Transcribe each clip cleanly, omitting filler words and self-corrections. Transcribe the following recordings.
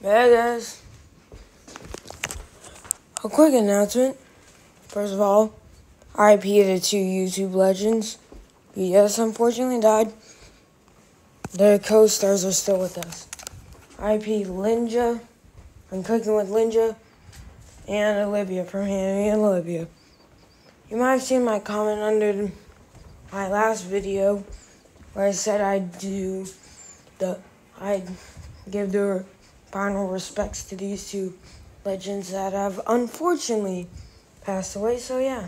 Hey guys, a quick announcement. First of all, RIP to two YouTube legends. Yes, unfortunately died. Their co-stars are still with us. RIP Linja from Cooking with Linja and Olivia from Hammy and Olivia. You might have seen my comment under my last video where I said I'd give the final respects to these two legends that have unfortunately passed away. So yeah.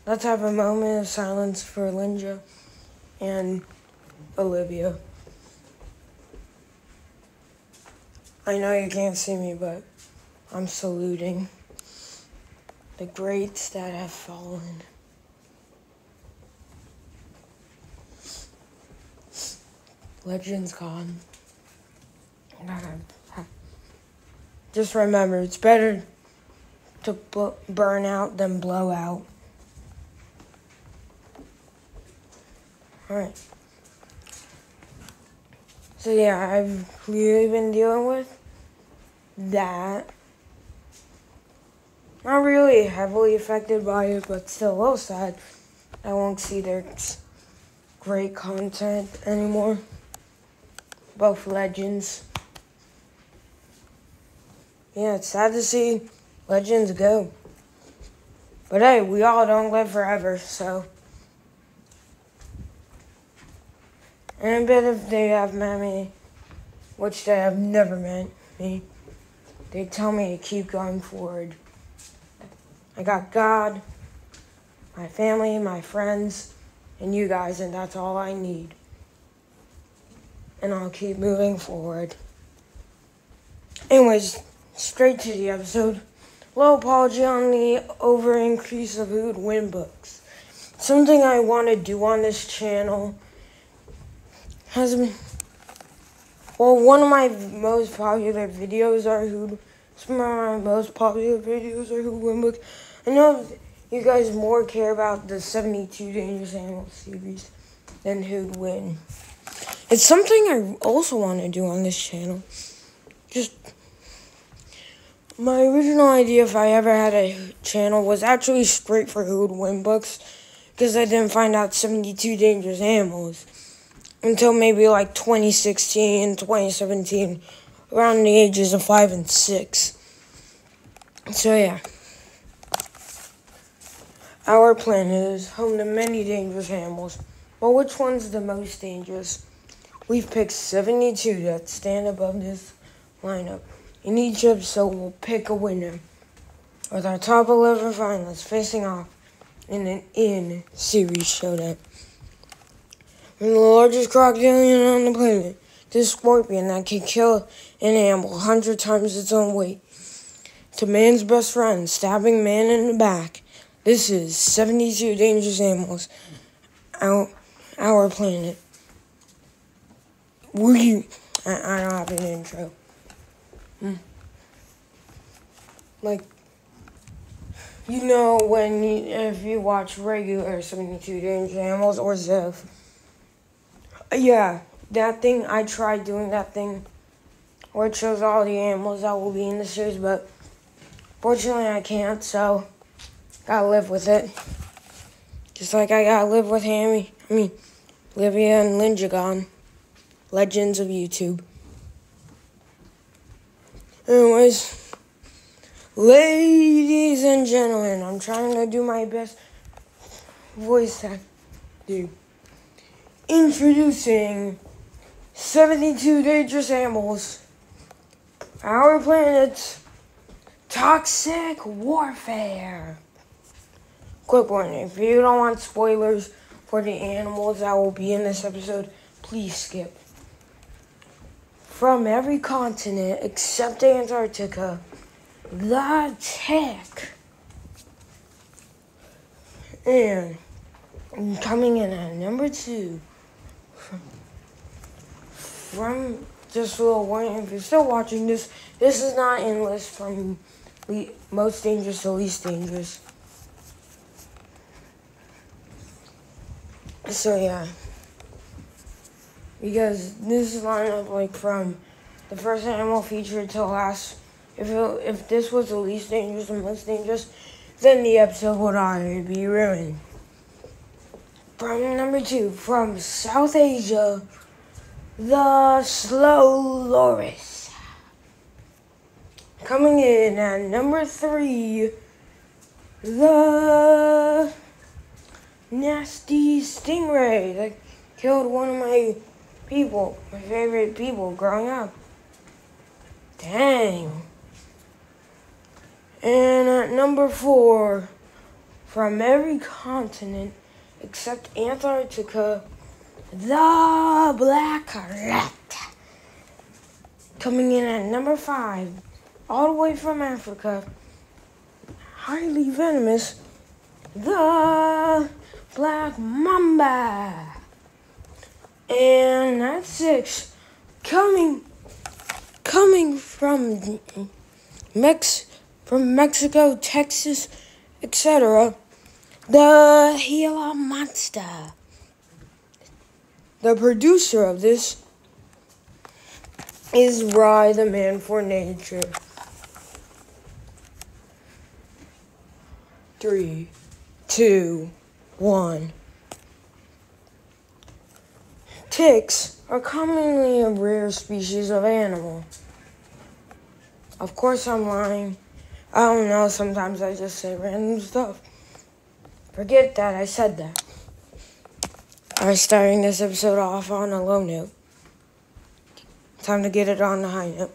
Let's have a moment of silence for Linja and Olivia. I know you can't see me, but I'm saluting the greats that have fallen. Legends gone. Just remember, it's better to burn out than blow out. Alright. So yeah, I've really been dealing with that. Not really heavily affected by it, but still a little sad. I won't see their great content anymore. Both legends. Yeah, it's sad to see legends go. But hey, we all don't live forever, so. And a bit if they have met me, which they have never met me, they tell me to keep going forward. I got God, my family, my friends, and you guys, and that's all I need. And I'll keep moving forward. Anyways, straight to the episode. Low apology on the over increase of who'd win books. Something I want to do on this channel has been, one of my most popular videos are who'd win books. I know you guys more care about the 72 Dangerous Animals series than who'd win. It's something I also want to do on this channel. Just, my original idea if I ever had a channel was actually straight for who would win books, because I didn't find out 72 Dangerous Animals until maybe like 2016, 2017, around the ages of 5 and 6. So yeah. Our planet is home to many dangerous animals, but which one's the most dangerous? We've picked 72 that stand above this lineup. In each episode, we'll pick a winner, with our top 11 finalists facing off in an in-series showdown. From the largest crocodilian on the planet, this scorpion that can kill an animal 100 times its own weight, to man's best friend stabbing man in the back, this is 72 Dangerous Animals, our planet. I don't have an intro. Like, you know if you watch regular 72 Dangerous Animals or Ziv. Yeah, that thing, I tried doing that thing where it shows all the animals that will be in the series, but fortunately I can't, so gotta live with it. Just like I gotta live with Olivia and Linja gone. Legends of YouTube. Anyways, ladies and gentlemen, I'm trying to do my best voice acting. Introducing 72 Dangerous Animals, our planet's toxic warfare. Quick warning, if you don't want spoilers for the animals that will be in this episode, please skip. From every continent except Antarctica, the tech. And coming in at number 2, from just a little warning, if you're still watching this is not in list from most dangerous to least dangerous. So yeah. because this is lineup like from the first animal featured to last. If this was the least dangerous and most dangerous, then the episode would already be ruined. From number 2, from South Asia, the Slow Loris. Coming in at number 3, the Nasty Stingray that killed one of my favorite people growing up. Dang. And at number 4, from every continent except Antarctica, the Black Rat. Coming in at number 5, all the way from Africa, highly venomous, the Black Mamba. And at 6, coming from Mexico, Texas, etc., the Gila Monster. The producer of this is Rye, the Man for Nature. 3, 2, 1. Ticks are commonly a rare species of animal. Of course I'm lying. I don't know, sometimes I just say random stuff. Forget that I said that. I'm starting this episode off on a low note. Time to get it on the high note.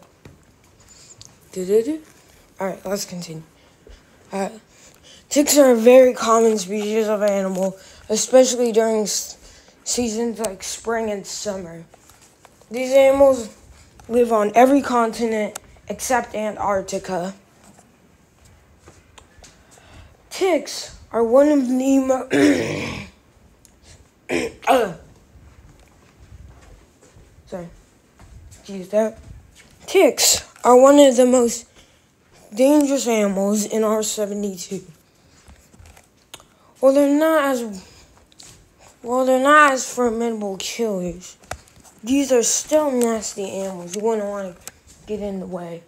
Alright, let's continue. Ticks are a very common species of animal, especially during seasons like spring and summer. These animals live on every continent except Antarctica. Ticks are one of the Ticks are one of the most dangerous animals in R72. While they're not as formidable killers, these are still nasty animals. You wouldn't want to get in the way.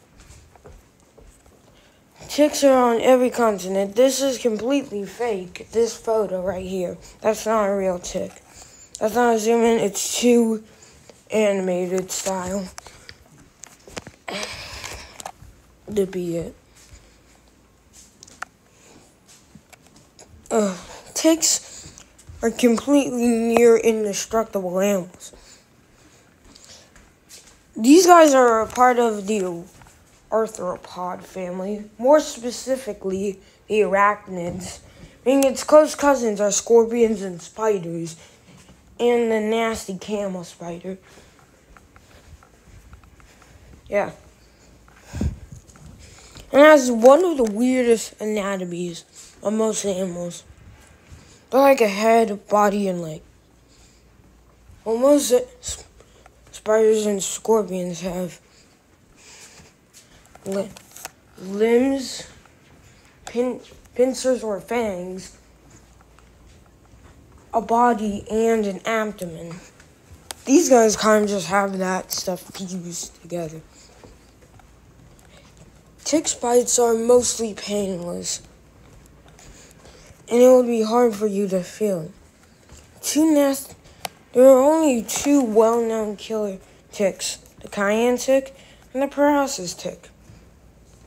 Ticks are on every continent. This is completely fake. This photo right here. That's not a real tick. That's not a zoom in. It's too animated style to be it. Ticks are completely near indestructible animals. These guys are a part of the arthropod family, more specifically the arachnids, meaning its close cousins are scorpions and spiders, and the nasty camel spider. Yeah. And it has one of the weirdest anatomies of most animals. They're like a head, body, and leg. Well, most spiders and scorpions have limbs, pincers or fangs, a body, and an abdomen. These guys kind of just have that stuff fused together. Tick bites are mostly painless, and it would be hard for you to feel it. There are only 2 well-known killer ticks, the cayenne tick and the paralysis tick.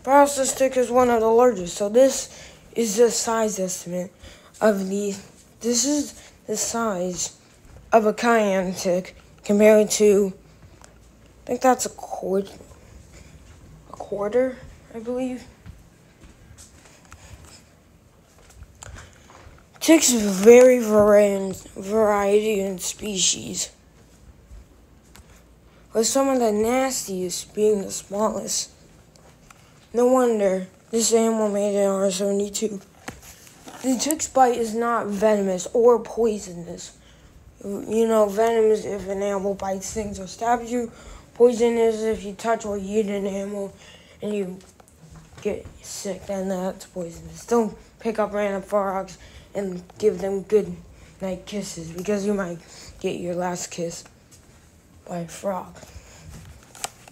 Paralysis tick is one of the largest, so this is the size estimate of this is the size of a cayenne tick compared to, I think that's a quarter, I believe. Ticks vary variety and species, with some of the nastiest being the smallest. No wonder this animal made it on R72. The tick's bite is not venomous or poisonous. You know, venom is if an animal bites things or stabs you. Poison is if you touch or eat an animal and you get sick, then that's poisonous. Don't pick up random frogs and give them good night kisses, because you might get your last kiss. by a frog.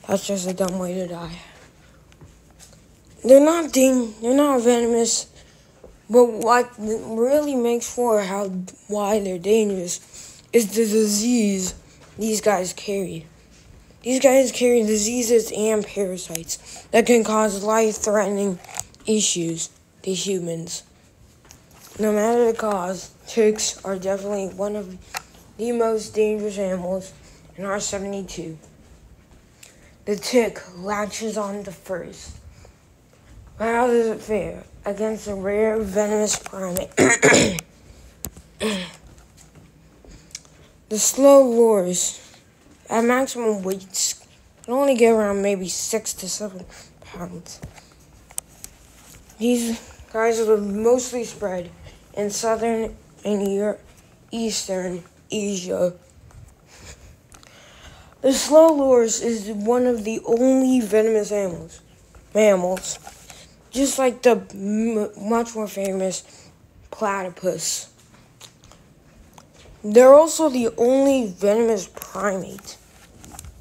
That's just a dumb way to die. They're not venomous, but what really makes for why they're dangerous is the disease these guys carry. These guys carry diseases and parasites that can cause life-threatening issues to humans. No matter the cause, ticks are definitely one of the most dangerous animals in our 72. The tick latches on to first. But how does it fare against a rare venomous primate? The slow lures at maximum weights can only get around maybe 6 to 7 pounds. These guys are mostly spread in southern and eastern Asia. The slow lures is one of the only venomous mammals, just like the much more famous platypus. They're also the only venomous primate.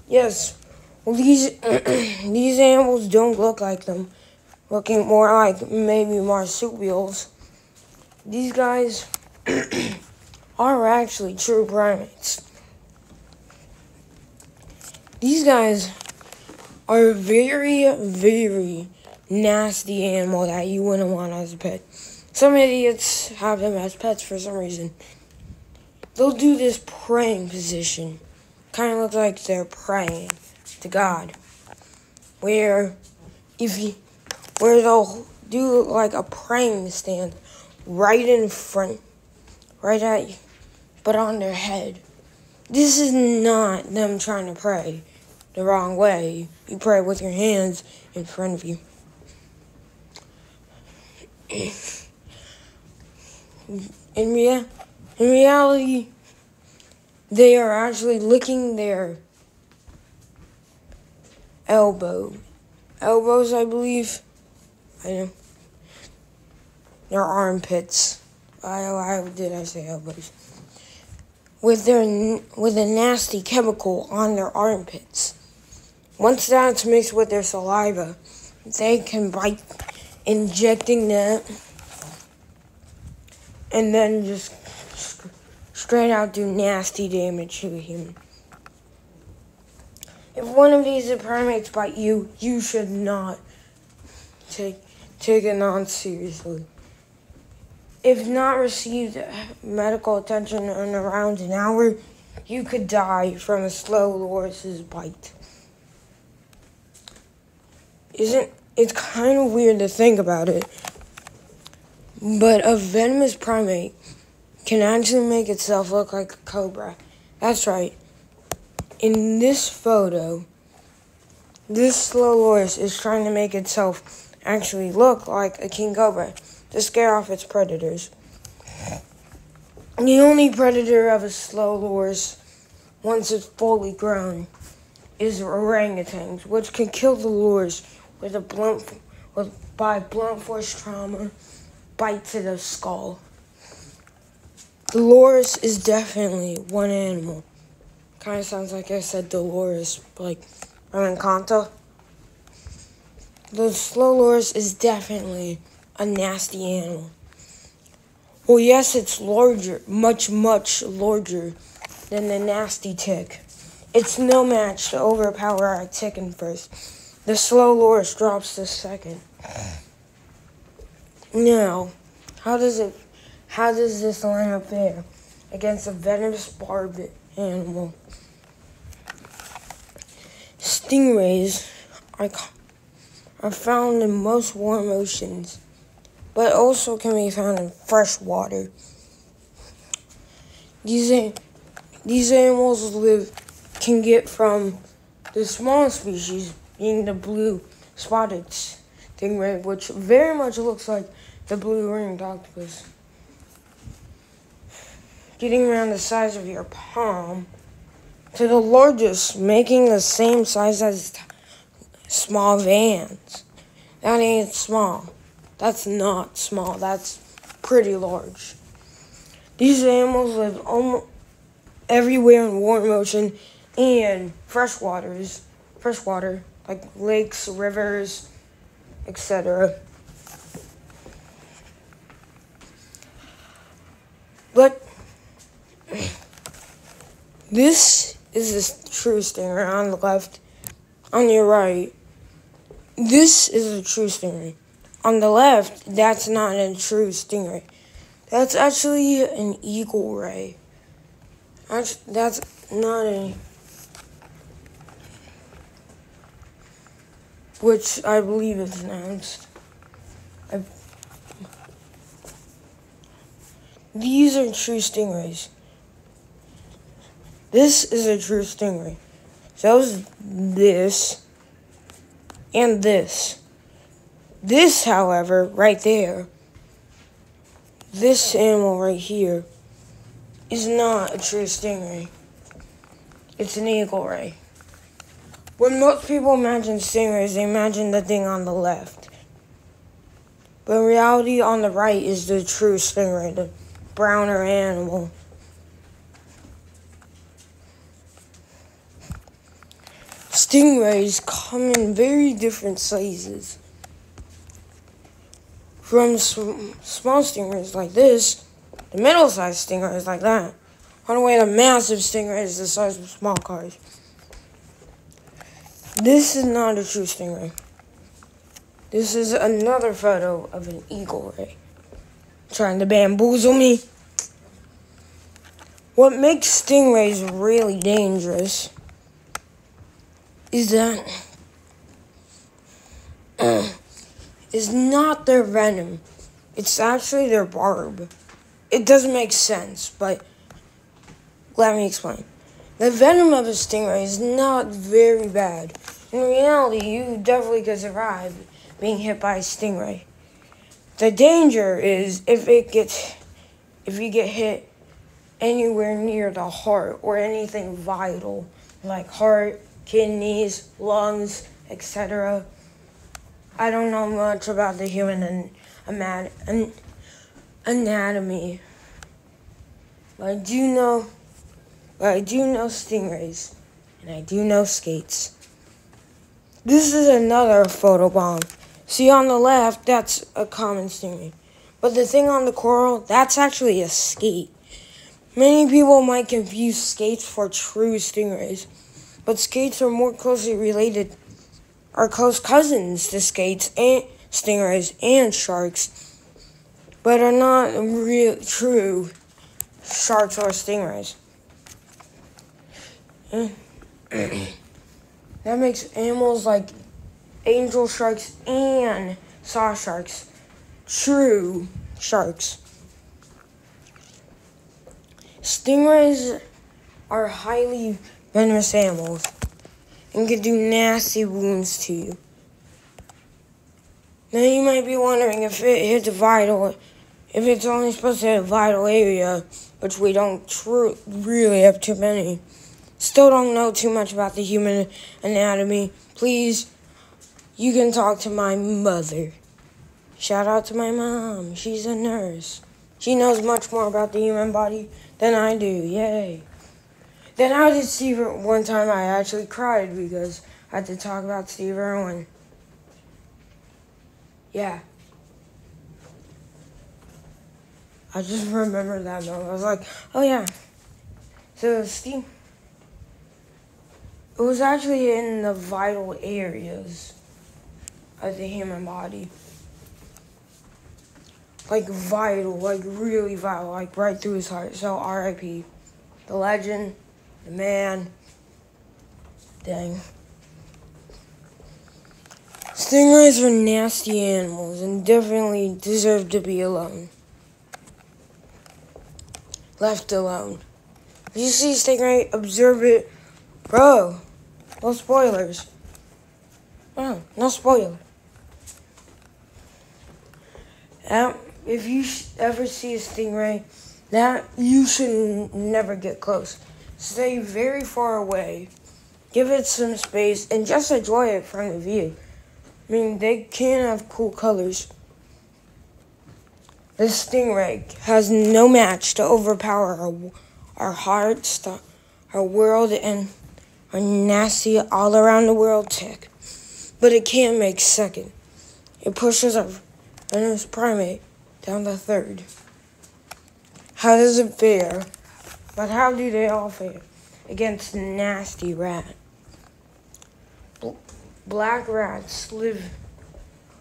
Yes, well, these these animals don't look like them, looking more like maybe marsupials. These guys are actually true primates. These guys are a very, very nasty animal that you wouldn't want as a pet. Some idiots have them as pets for some reason. They'll do this praying position. Kind of looks like they're praying to God. Where they'll do like a praying stand right in front, right at you, but on their head. This is not them trying to pray the wrong way. You pray with your hands in front of you. In reality, they are actually licking their elbows, I believe. I know. Their armpits. Why did I say elbows? With a nasty chemical on their armpits. Once that's mixed with their saliva, they can bite, injecting that, and then just straight out do nasty damage to a human. If one of these primates bite you, you should not take it on seriously. If not received medical attention in around an hour, you could die from a slow lorse's bite. It's kind of weird to think about it, but a venomous primate can actually make itself look like a cobra. That's right. In this photo, this slow lorse is trying to make itself actually look like a king cobra to scare off its predators. The only predator of a slow lorse, once it's fully grown, is orangutans, which can kill the lorse by blunt force trauma, bite to the skull. The lorse is definitely one animal. Kind of sounds like I said Dolores, like Encanto. The slow lorse is definitely a nasty animal. Well, yes, it's larger, much larger than the nasty tick. It's no match to overpower a tick in first. The slow lorse drops to second. Now, how does this line up there against a venomous barb animal? Stingrays are found in most warm oceans, but also can be found in fresh water. These animals can get from the small species, being the blue spotted stingray, which very much looks like the blue ringed octopus, getting around the size of your palm, to the largest, making the same size as small vans. That ain't small. That's not small. That's pretty large. These animals live almost everywhere in warm ocean and freshwater, like lakes, rivers, etc. But this is a true stingray on the left. On your right, this is a true stingray. On the left, that's not a true stingray. That's actually an eagle ray. That's not a... which I believe is announced. These are true stingrays. This is a true stingray. So is this and this. This, however, right there, this animal right here, is not a true stingray. It's an eagle ray. When most people imagine stingrays, they imagine the thing on the left. But in reality, on the right is the true stingray, the browner animal. Stingrays come in very different sizes. From small stingrays like this, to middle-sized stingrays like that, on the way to massive stingrays the size of small cars. This is not a true stingray. This is another photo of an eagle ray. Trying to bamboozle me. What makes stingrays really dangerous is that is not their venom. It's actually their barb. It doesn't make sense, but let me explain. The venom of a stingray is not very bad. In reality, you definitely could survive being hit by a stingray. The danger is if you get hit anywhere near the heart or anything vital, like heart, kidneys, lungs, etc. I don't know much about the human anatomy, but I do know stingrays, and I do know skates. This is another photobomb. See on the left, that's a common stingray. But the thing on the coral, that's actually a skate. Many people might confuse skates for true stingrays, but skates are more closely related, are close cousins to skates and stingrays and sharks, but are not real true sharks or stingrays. That makes animals like angel sharks and saw sharks true sharks. Stingrays are highly venomous animals and can do nasty wounds to you. Now you might be wondering if it hits if it's only supposed to hit a vital area, which we don't really have too many. Still don't know too much about the human anatomy. Please, you can talk to my mother. Shout out to my mom. She's a nurse. She knows much more about the human body than I do. Yay. Then I did Steve one time. I actually cried because I had to talk about Steve Irwin. Yeah. I just remembered that moment. I was like, oh yeah. So Steve, it was actually in the vital areas of the human body. Like vital, like really vital, like right through his heart. So R.I.P. The legend, the man. Dang. Stingrays are nasty animals and definitely deserve to be alone. Left alone. If you see a stingray, observe it. Bro, no spoilers. No spoiler. If you ever see a stingray, you should never get close. Stay very far away. Give it some space and just enjoy it from the view. I mean, they can have cool colors. The stingray has no match to overpower our hearts, our world, and are nasty all around the world tick, but it can't make second. It pushes a Venus primate down to third. How does it fare? But how do they all fare against nasty rat? Black rats are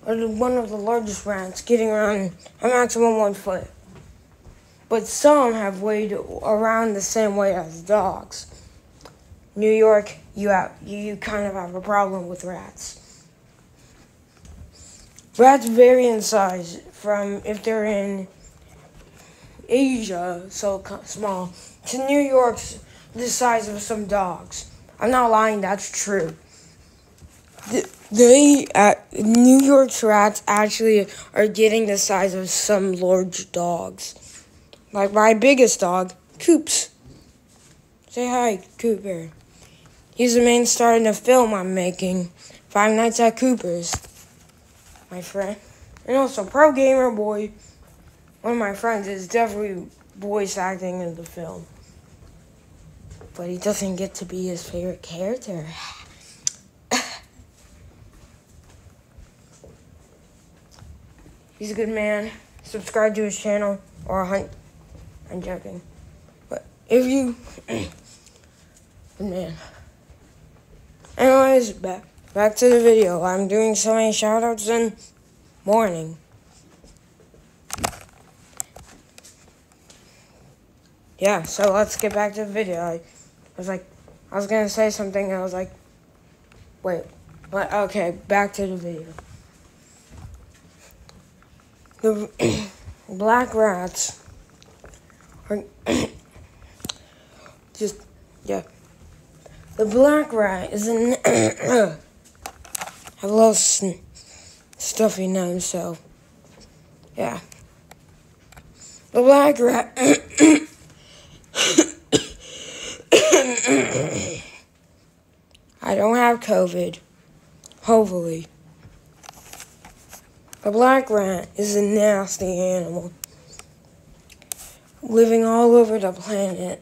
one of the largest rats, getting around a maximum 1 foot. But some have weighed around the same weight as dogs. New York, you kind of have a problem with rats. Rats vary in size from if they're in Asia, so small, to New York's the size of some dogs. I'm not lying, that's true. New York's rats actually are getting the size of some large dogs. Like my biggest dog, Coops. Say hi, Cooper. He's the main star in the film I'm making, Five Nights at Cooper's. My friend. And also, Pro Gamer Boy, one of my friends, is definitely voice acting in the film. But he doesn't get to be his favorite character. He's a good man. Subscribe to his channel or hunt. I'm joking. But if you... good man. Anyways, back to the video. I'm doing so many shoutouts in morning. Yeah, so let's get back to the video. I was gonna say something, and I was like, wait, what? Okay, back to the video. The black rats are yeah. The black rat is have a little stuffy nose, so yeah. The black rat. I don't have COVID, hopefully. The black rat is a nasty animal, living all over the planet.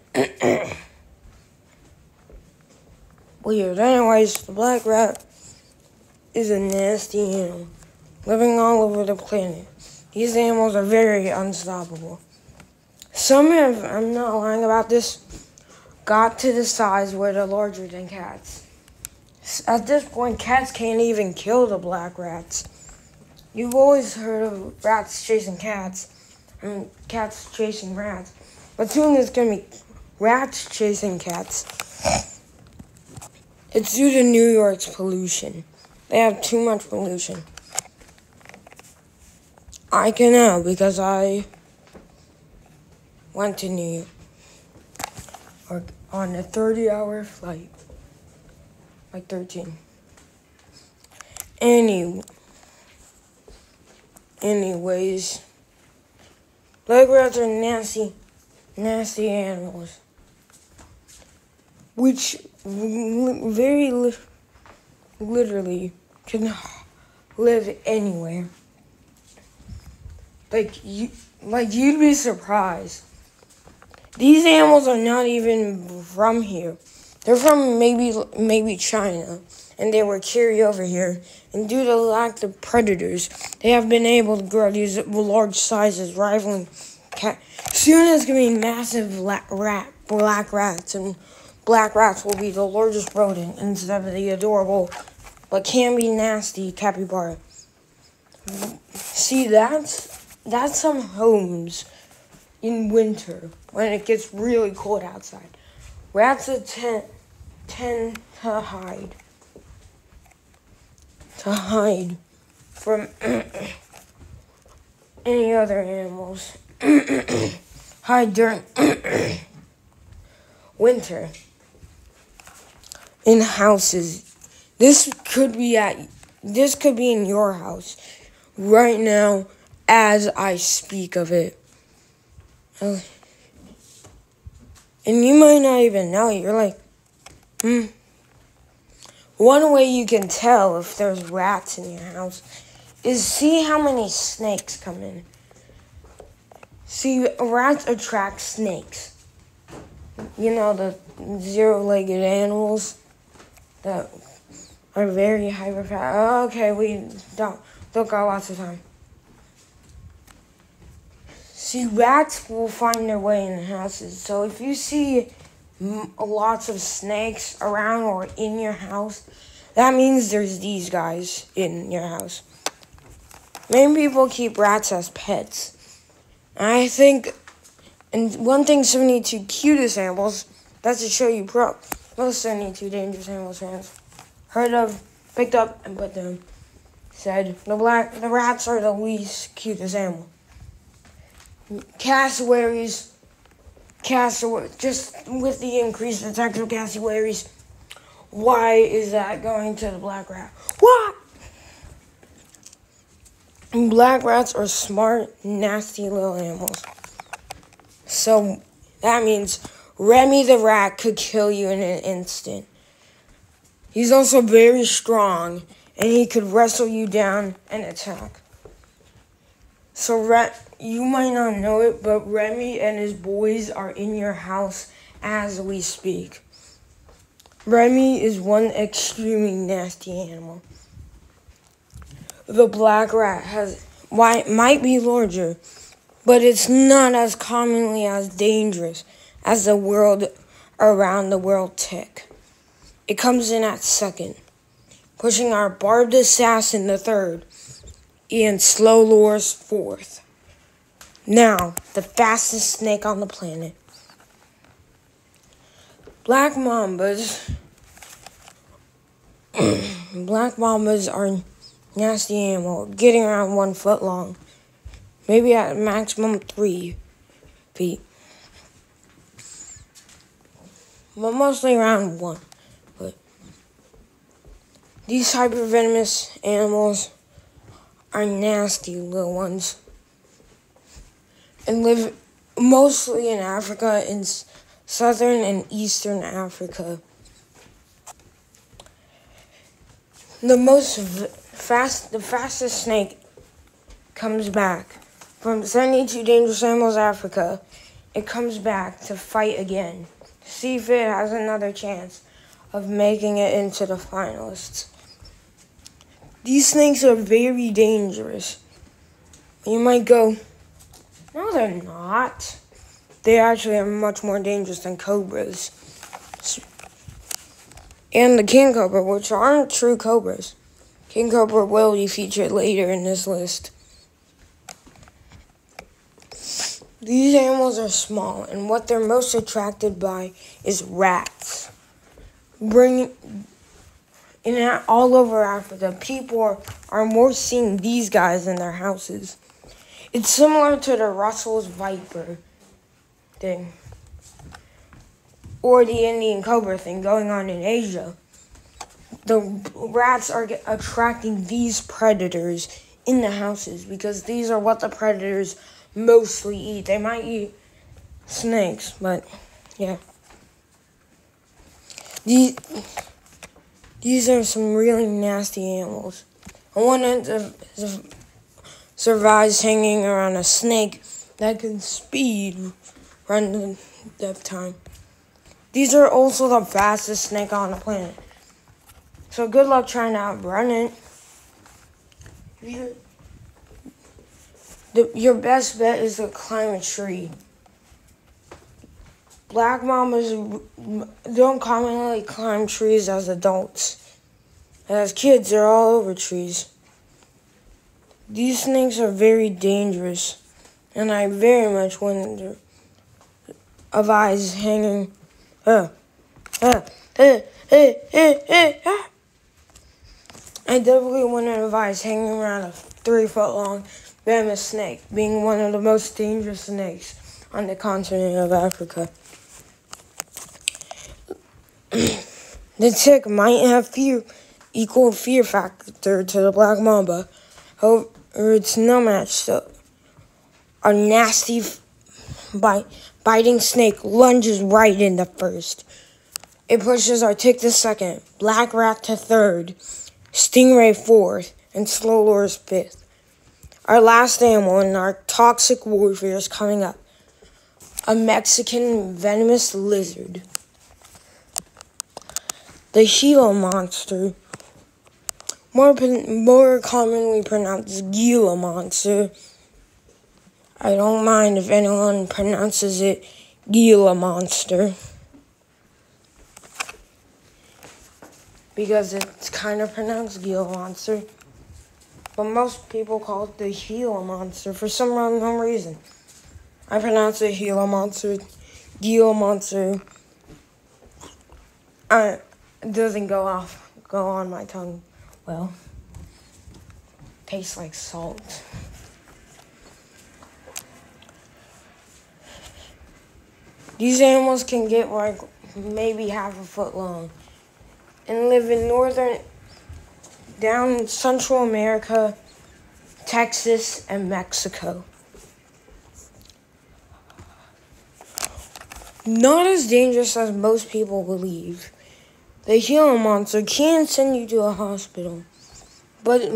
Weird. Anyways, the black rat is a nasty animal, living all over the planet. These animals are very unstoppable. Some have, I'm not lying about this, got to the size where they're larger than cats. At this point, cats can't even kill the black rats. You've always heard of rats chasing cats, and cats chasing rats. But soon there's going to be rats chasing cats. It's due to New York's pollution. They have too much pollution. I can know because I went to New York on a 30-hour flight. Like 13. Anyways, black rats are nasty animals, which very literally can live anywhere. You'd be surprised. These animals are not even from here. They're from maybe China, and they were carried over here. And due to the lack of predators, they have been able to grow these large sizes, rivaling cat. Soon it's gonna be massive black rats, and black rats will be the largest rodent instead of the adorable, but can be nasty capybara. See, that's some homes in winter when it gets really cold outside. Rats tend to hide from any other animals. Hide during winter in houses. This could be in your house right now as I speak of it. And you might not even know. You're like, One way you can tell if there's rats in your house is see how many snakes come in. See, rats attract snakes. You know, the zero-legged animals. that are very hyper fast. Okay, we don't got lots of time. See, rats will find their way in the houses. So if you see lots of snakes around or in your house, that means there's these guys in your house. Many people keep rats as pets. I think, and one thing 72 cutest animals, that's to show you most 72 dangerous animals fans heard of, picked up, and put them. Said the rats are the least cutest animal. Cassowaries, just with the increased attacks of cassowaries, why is that going to the black rat? What? Black rats are smart, nasty little animals. So that means Remy the rat could kill you in an instant. He's also very strong, and he could wrestle you down and attack. So you might not know it, but Remy and his boys are in your house as we speak. Remy is one extremely nasty animal. The black rat might be larger, but it's not as commonly as dangerous as the world around the world tick. It comes in at second, pushing our barbed assassin to third, and slow lures fourth. Now, the fastest snake on the planet. Black mambas. Black mambas are nasty animal, getting around 1 foot long, maybe at maximum 3 feet, but mostly around 1 foot. These hypervenomous animals are nasty little ones and live mostly in Africa, in southern and eastern Africa. The fastest snake comes back from 72 Dangerous Animals Africa. It comes back to fight again, see if it has another chance of making it into the finalists. These snakes are very dangerous. You might go, no, they're not. They actually are much more dangerous than cobras. And the king cobra, which aren't true cobras. King cobra will be featured later in this list. These animals are small, and what they're most attracted by is rats. All over Africa, people are more seeing these guys in their houses. It's similar to the Russell's viper thing, or the Indian cobra thing going on in Asia. The rats are attracting these predators in the houses because these are what the predators mostly eat. They might eat snakes, but yeah. These are some really nasty animals. One survives hanging around a snake that can run the death time. These are also the fastest snake on the planet. So good luck trying to outrun it. Your best bet is to climb a tree. Black mambas don't commonly climb trees as adults. As kids, they're all over trees. These snakes are very dangerous, and I very much wouldn't advise hanging. I definitely wouldn't advise hanging around a 3-foot-long venomous snake, being one of the most dangerous snakes on the continent of Africa. The tick might have equal fear factor to the black mamba. However, it's no match to a nasty biting snake lunges right into first. It pushes our tick to second, black rat to third, stingray fourth, and slow lures fifth. Our last animal in our toxic warfare is coming up. A Mexican venomous lizard. the Gila monster, more commonly pronounced Gila monster. I don't mind if anyone pronounces it Gila monster, because it's kind of pronounced Gila monster. But most people call it the Gila monster for some unknown reason. I pronounce it Gila monster. Gila monster. It doesn't go on my tongue well. Tastes like salt. These animals can get like maybe half a foot long and live in down Central America, Texas, and Mexico. Not as dangerous as most people believe. The Gila monster can send you to a hospital, but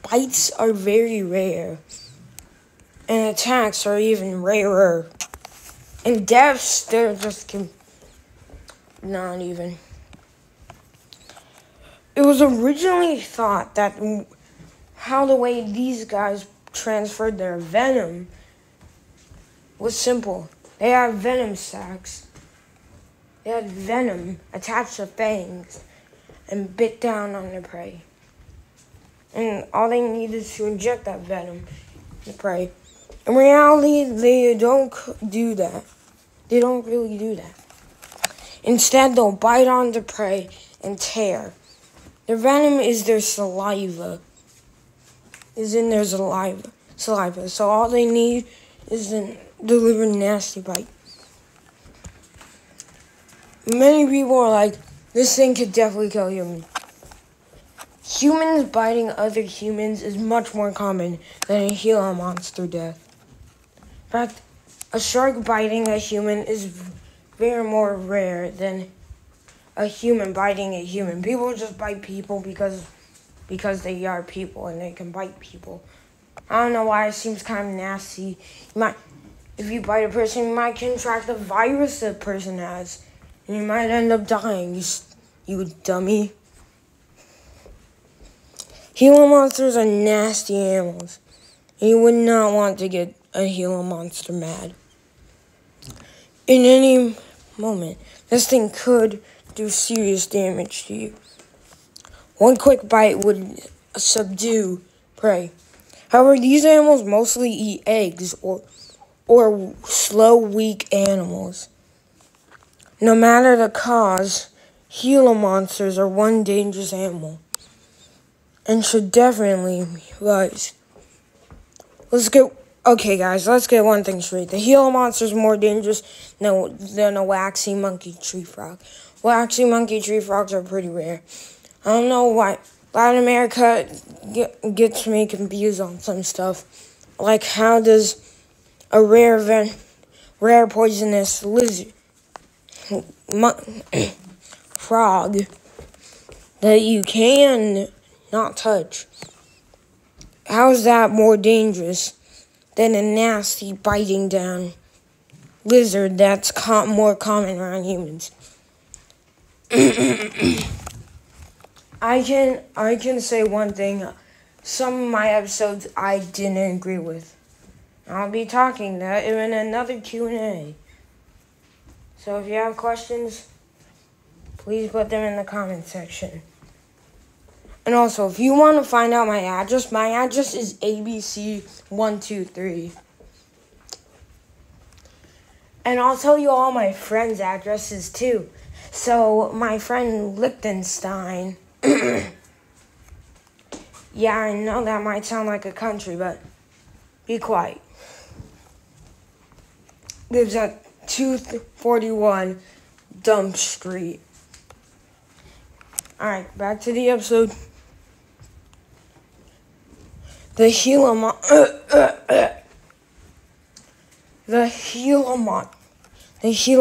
bites are very rare, and attacks are even rarer. And deaths, they're just not even. It was originally thought that how the way these guys transferred their venom was simple. They had venom sacs. They had venom attached to fangs and bit down on their prey. And all they need is to inject that venom in the prey. In reality, they don't do that. They don't really do that. Instead, they'll bite on the prey and tear. Their venom is their saliva. Is in their saliva. So all they need is to deliver a nasty bite. Many people are like, this thing could definitely kill you. Humans biting other humans is much more common than a Gila monster death. In fact, a shark biting a human is very more rare than a human biting a human. People just bite people because they are people and they can bite people. I don't know why it seems kind of nasty. If you bite a person, you might contract the virus the person has. And you might end up dying, you dummy. Gila monsters are nasty animals. And you would not want to get a Gila monster mad. In any moment, this thing could do serious damage to you. One quick bite would subdue prey. However, these animals mostly eat eggs or slow, weak animals. No matter the cause, Gila monsters are one dangerous animal and should definitely be raised. Okay, guys, let's get one thing straight. The Gila monster is more dangerous than a waxy monkey tree frog. Waxy monkey tree frogs are pretty rare. I don't know why Latin America gets me confused on some stuff. Like, how does a rare poisonous lizard frog that you can not touch, how is that more dangerous than a nasty biting down lizard that's more common around humans? I can say one thing. Some of my episodes I didn't agree with. I'll be talking that in another Q&A. So if you have questions, please put them in the comment section. And also, if you want to find out my address is ABC123. And I'll tell you all my friends' addresses too. So, my friend Liechtenstein. Yeah, I know that might sound like a country, but be quiet. Lives at 241 Dump Street. Alright, back to the episode. The Gila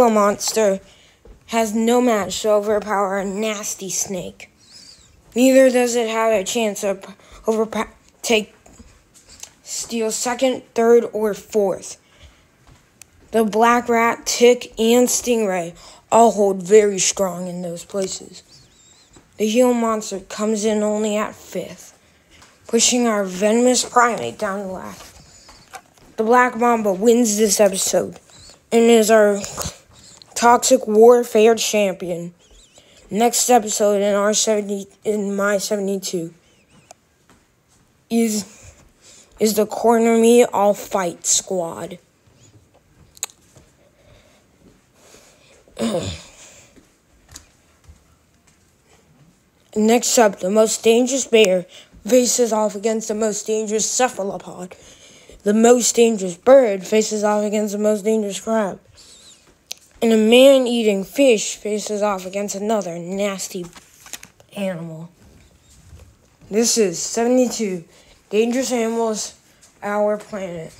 monster has no match to overpower a nasty snake. Neither does it have a chance to steal second, third, or fourth. The black rat, tick, and stingray all hold very strong in those places. The Gila monster comes in only at 5th, pushing our venomous primate down to last. The Black Mamba wins this episode and is our toxic warfare champion. Next episode in my 72 is the Corner Me All Fight Squad. Next up, the most dangerous bear faces off against the most dangerous cephalopod. The most dangerous bird faces off against the most dangerous crab. And a man-eating fish faces off against another nasty animal. This is 72 Dangerous Animals, Our Planet.